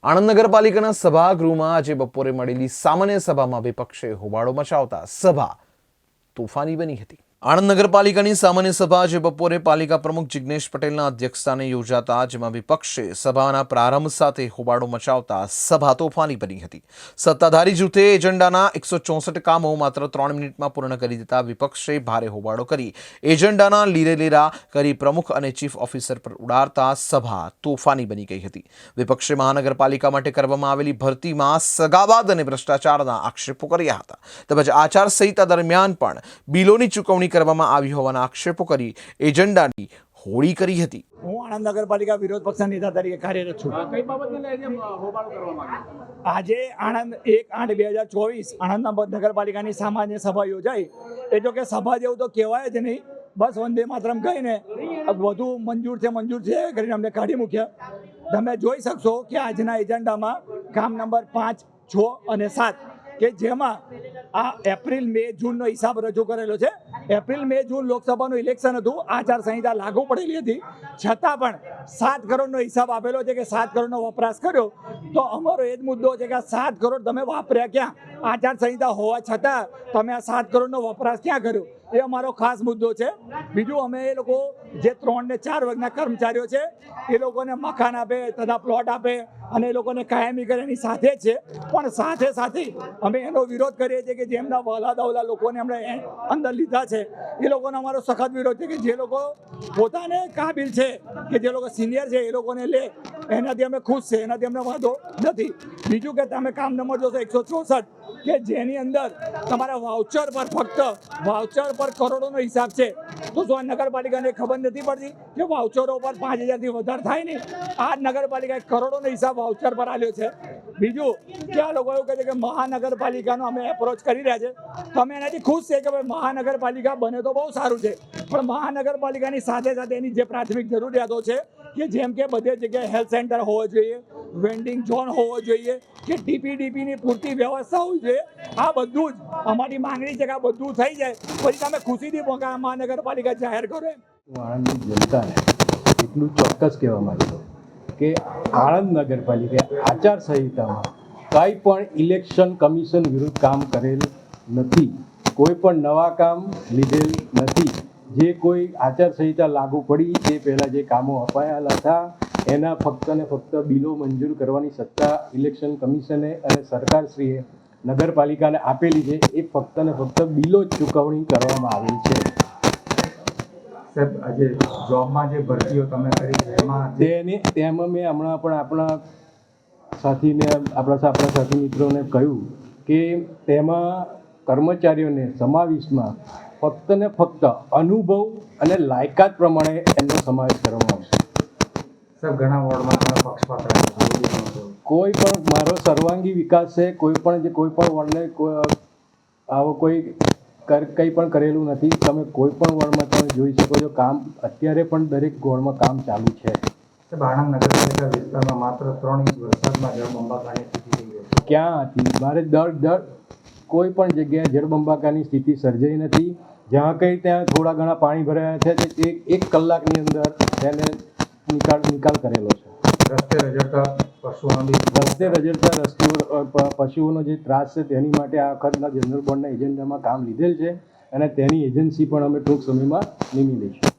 આણંદ નગરપાલિકાના સભાગૃહમાં આજે બપોરે મળેલી સામાન્ય સભામાં વિપક્ષે હોબાળો મચાવતા સભા તોફાની બની હતી। આણંદ નગરપાલિકાની સામાન્ય સભા આજે બપોરે પાલિકા પ્રમુખ જિગ્નેશ પટેલના અધ્યક્ષસ્થાને યોજાતા જેમાં વિપક્ષે સભાના પ્રારંભ સાથે હોબાળો મચાવતા સભા તોફાની બની હતી। સત્તાધારી જૂથે એજન્ડાના 164 કામો માત્ર 3 મિનિટમાં પૂર્ણ કરી દેતા વિપક્ષે ભારે હોબાળો કરી એજન્ડાના લીરેલીરા કરી પ્રમુખ અને ચીફ ઓફિસર પર ઉડાડતા સભા તોફાની બની ગઈ હતી। વિપક્ષે મહાનગરપાલિકા માટે કરવામાં આવેલી ભરતીમાં સગાવાદ અને ભ્રષ્ટાચારના આક્ષેપો કર્યા હતા। તેમજ આચારસંહિતા દરમિયાન પણ બિલોની ચૂકવણી કરવામાં આવી હોવાના આક્ષેપો કરી એજન્ડાની હોળી કરી હતી। હું આણંદ નગરપાલિકા વિરોધ પક્ષના નેતા તરીકે કાર્યરત છું। કઈ બાબતને લઈને હોબાળો કરવામાં આવ્યો? આજે આણંદ 1/8/2024 આણંદ નગરપાલિકાની સામાન્ય સભા યોજાઈ। એ જો કે સભા જેવું તો કહેવાય જ નહીં, બસ વંદે માતરમ કહીને વધુ મંજૂર છે કરીને અમને કાઢી મૂક્યા। તમે જોઈ શકશો કે આજના એજન્ડામાં કામ નંબર 5, 6 અને 7 કે જેમાં આ એપ્રિલ, મે, જૂનનો હિસાબ રજૂ કરેલો છે। એપ્રિલ, મે, જૂન લોકસભાનું ઇલેક્શન હતું, આચારસંહિતા લાગુ પડેલી હતી, છતાં પણ 7 કરોડનો હિસાબ આપેલો છે કે 7 કરોડનો વપરાશ કર્યો। તો અમારો એ જ મુદ્દો છે કે આ 7 કરોડ તમે વાપર્યા ક્યાં? આચારસંહિતા હોવા છતાં તમે આ 7 કરોડનો વપરાશ ક્યાં કર્યો? એ અમારો ખાસ મુદ્દો છે। બીજું, અમે એ લોકો જે 3 ને 4 વર્ગના કર્મચારીઓ છે એ લોકોને મકાન આપે તથા પ્લોટ આપે અને એ લોકોને કાયમી કરે એની સાથે જ છે, પણ સાથે અમે એનો વિરોધ કરીએ છીએ કે જેમના વહાલા લોકોને અમે અંદર લીધા છે એ લોકોનો અમારો સખત વિરોધ છે કે જે લોકો પોતાને કાબિલ છે કે જે લોકો સિનિયર છે એ લોકોને લે, એનાથી અમે ખુશ છે, એનાથી અમને વાંધો નથી। બીજું કે તમે કામ નંબર જોશો 164 કે જેની અંદર તમારા વાઉચર પર ફક્ત વાઉચર પર કરોડોનો હિસાબ છે। તો શું આ નગરપાલિકાને ખબર નથી પડતી કે વાઉચરો પર 5,000થી વધારે થાય નહીં? આ નગરપાલિકાએ કરોડોનો હિસાબ વાઉચર પર આપ્યો છે। બીજું કે આ લોકો એવું કહે છે કે મહાનગરપાલિકાનો અમે એપ્રોચ કરી રહ્યા છે, તો અમે એનાથી ખુશ છે કે ભાઈ મહાનગરપાલિકા બને તો બહુ સારું છે, પણ મહાનગરપાલિકાની સાથે એની જે પ્રાથમિક જરૂરિયાતો છે કે જેમ કે બધી જગ્યાએ હેલ્થ સેન્ટર હોવો જોઈએ, વેન્ડિંગ ઝોન હોવો જોઈએ કે ટીપીડીપીની પૂરતી વ્યવસ્થા હોવી જોઈએ। આ બધું જ અમારી માંગણી છે કે આ બધું થઈ જાય પછી તમે ખુશીથી મહાનગરપાલિકા જાહેર કરો એમ। હું આણંદની જનતાને એટલું ચોક્કસ કહેવા માંગુ છું કે આણંદ નગરપાલિકા આચારસંહિતામાં કાંઈ પણ ઇલેક્શન કમિશન વિરુદ્ધ કામ કરેલ નથી, કોઈ પણ નવા કામ લીધેલ નથી। જે કોઈ આચારસંહિતા લાગુ પડી તે પહેલાં જે કામો અપાયેલા હતા એના ફક્ત ને ફક્ત બિલો મંજૂર કરવાની સત્તા ઇલેક્શન કમિશને અને સરકારશ્રીએ નગરપાલિકાને આપેલી છે। એ ફક્ત ને ફક્ત બિલો જ ચૂકવણી કરવામાં આવેલ છે। સાહેબ, આજે જોબમાં જે ભરતીઓ તમે કરી તેમાં મેં હમણાં પણ આપણા સાથી મિત્રોને કહ્યું કે તેમાં કર્મચારીઓને સમાવેશમાં ફક્ત ને ફક્ત અનુભવ અને લાયકાત પ્રમાણે એમનો સમાવેશ કરવામાં આવશે। સાહેબ, ઘણા વોર્ડમાં તમે પક્ષપાત કોઈ પણ મારો સર્વાંગી વિકાસ છે, કોઈ પણ વોર્ડને આવો કંઈ પણ કરેલું નથી। તમે કોઈ પણ વોર્ડમાં તમે જોઈ શકો છો કામ અત્યારે પણ દરેક વોર્ડમાં કામ ચાલુ છે। સાહેબ, આણંદ નગરપાલિકા વિસ્તારમાં માત્ર 3 ઇંચ વરસાદમાં જળબંબાકારની સ્થિતિ થઈ ગઈ છે। ક્યાં હતી? મારે દર કોઈ પણ જગ્યાએ જળબંબાકારની સ્થિતિ સર્જાઈ નથી। જ્યાં કંઈ ત્યાં થોડા ઘણા પાણી ભરાયા છે તે 1 કલાકની અંદર તેને નિકાલ કરેલો છે। રસ્તે રજડતા પશુઓનો જે ત્રાસ છે તેની માટે આ વખતના જનરલ બોર્ડના એજન્ડામાં કામ લીધેલ છે અને તેની એજન્સી પણ અમે ટૂંક સમયમાં નિમી લઈશું।